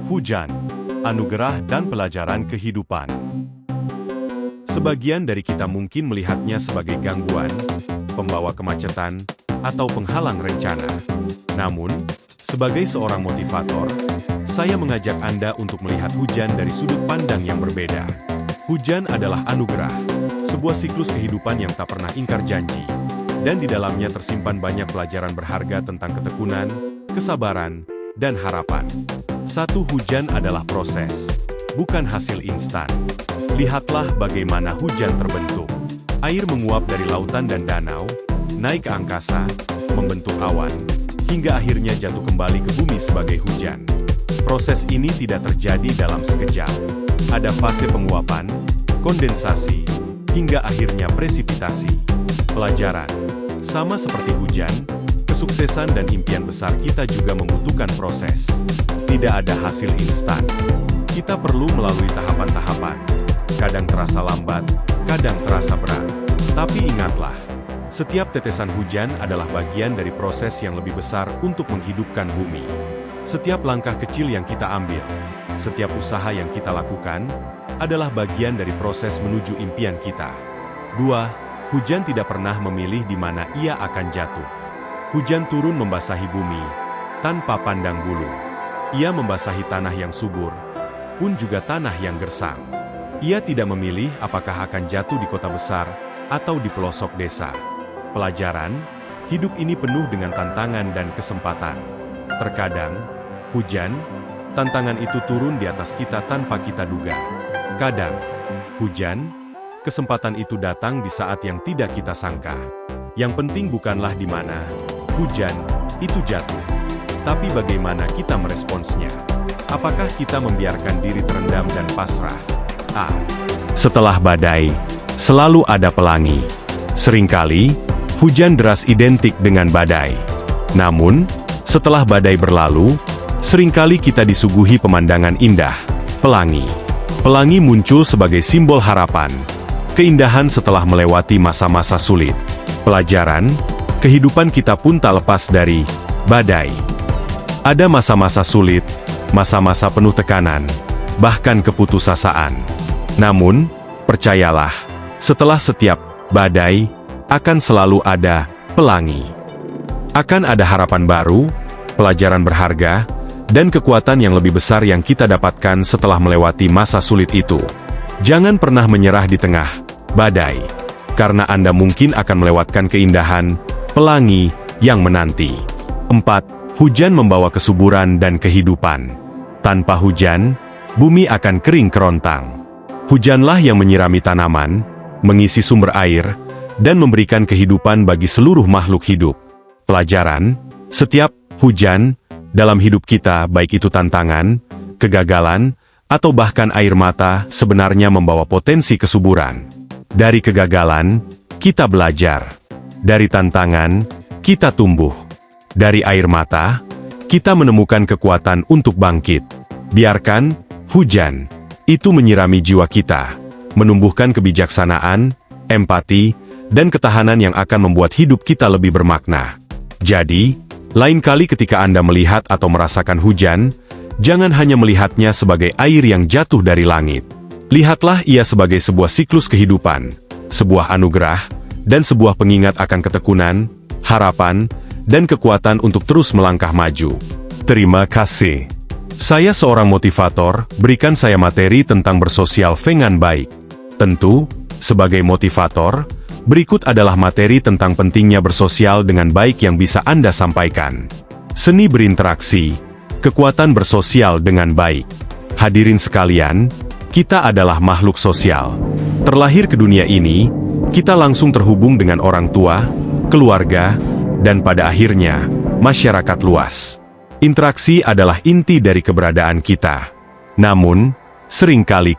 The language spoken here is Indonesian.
Hujan, anugerah dan pelajaran kehidupan. Sebagian dari kita mungkin melihatnya sebagai gangguan, pembawa kemacetan, atau penghalang rencana. Namun, sebagai seorang motivator, saya mengajak Anda untuk melihat hujan dari sudut pandang yang berbeda. Hujan adalah anugerah, sebuah siklus kehidupan yang tak pernah ingkar janji, dan di dalamnya tersimpan banyak pelajaran berharga tentang ketekunan, kesabaran, dan harapan. Satu, hujan adalah proses, bukan hasil instan. Lihatlah bagaimana hujan terbentuk. Air menguap dari lautan dan danau, naik ke angkasa, membentuk awan, hingga akhirnya jatuh kembali ke bumi sebagai hujan. Proses ini tidak terjadi dalam sekejap. Ada fase penguapan, kondensasi, hingga akhirnya presipitasi. Pelajaran, sama seperti hujan, kesuksesan dan impian besar kita juga membutuhkan proses. Tidak ada hasil instan. Kita perlu melalui tahapan-tahapan. Kadang terasa lambat, kadang terasa berat. Tapi ingatlah, setiap tetesan hujan adalah bagian dari proses yang lebih besar untuk menghidupkan bumi. Setiap langkah kecil yang kita ambil, setiap usaha yang kita lakukan, adalah bagian dari proses menuju impian kita. 2. Hujan tidak pernah memilih di mana ia akan jatuh. Hujan turun membasahi bumi, tanpa pandang bulu. Ia membasahi tanah yang subur, pun juga tanah yang gersang. Ia tidak memilih apakah akan jatuh di kota besar atau di pelosok desa. Pelajaran, hidup ini penuh dengan tantangan dan kesempatan. Terkadang, hujan, tantangan itu turun di atas kita tanpa kita duga. Kadang, hujan, kesempatan itu datang di saat yang tidak kita sangka. Yang penting bukanlah di mana hujan itu jatuh, tapi bagaimana kita meresponsnya. Apakah kita membiarkan diri terendam dan pasrah? A. Setelah badai, selalu ada pelangi. Seringkali, hujan deras identik dengan badai. Namun, setelah badai berlalu, seringkali kita disuguhi pemandangan indah, pelangi. Pelangi muncul sebagai simbol harapan, keindahan setelah melewati masa-masa sulit. Pelajaran, kehidupan kita pun tak lepas dari badai. Ada masa-masa sulit, masa-masa penuh tekanan, bahkan keputusasaan. Namun, percayalah, setelah setiap badai, akan selalu ada pelangi. Akan ada harapan baru, pelajaran berharga, dan kekuatan yang lebih besar yang kita dapatkan setelah melewati masa sulit itu. Jangan pernah menyerah di tengah badai, karena Anda mungkin akan melewatkan keindahan, pelangi, yang menanti. 4. Hujan membawa kesuburan dan kehidupan. Tanpa hujan, bumi akan kering kerontang. Hujanlah yang menyirami tanaman, mengisi sumber air, dan memberikan kehidupan bagi seluruh makhluk hidup. Pelajaran, setiap hujan dalam hidup kita, baik itu tantangan, kegagalan, atau bahkan air mata, sebenarnya membawa potensi kesuburan. Dari kegagalan, kita belajar. Dari tantangan, kita tumbuh. Dari air mata, kita menemukan kekuatan untuk bangkit. Biarkan hujan itu menyirami jiwa kita, menumbuhkan kebijaksanaan, empati, dan ketahanan yang akan membuat hidup kita lebih bermakna. Jadi, lain kali ketika Anda melihat atau merasakan hujan, jangan hanya melihatnya sebagai air yang jatuh dari langit. Lihatlah ia sebagai sebuah siklus kehidupan, sebuah anugerah, dan sebuah pengingat akan ketekunan, harapan, dan kekuatan untuk terus melangkah maju. Terima kasih. Saya seorang motivator, berikan saya materi tentang bersosial dengan baik. Tentu, sebagai motivator, berikut adalah materi tentang pentingnya bersosial dengan baik yang bisa Anda sampaikan. Seni berinteraksi, kekuatan bersosial dengan baik. Hadirin sekalian, kita adalah makhluk sosial. Terlahir ke dunia ini, kita langsung terhubung dengan orang tua, keluarga, dan pada akhirnya, masyarakat luas. Interaksi adalah inti dari keberadaan kita. Namun, seringkali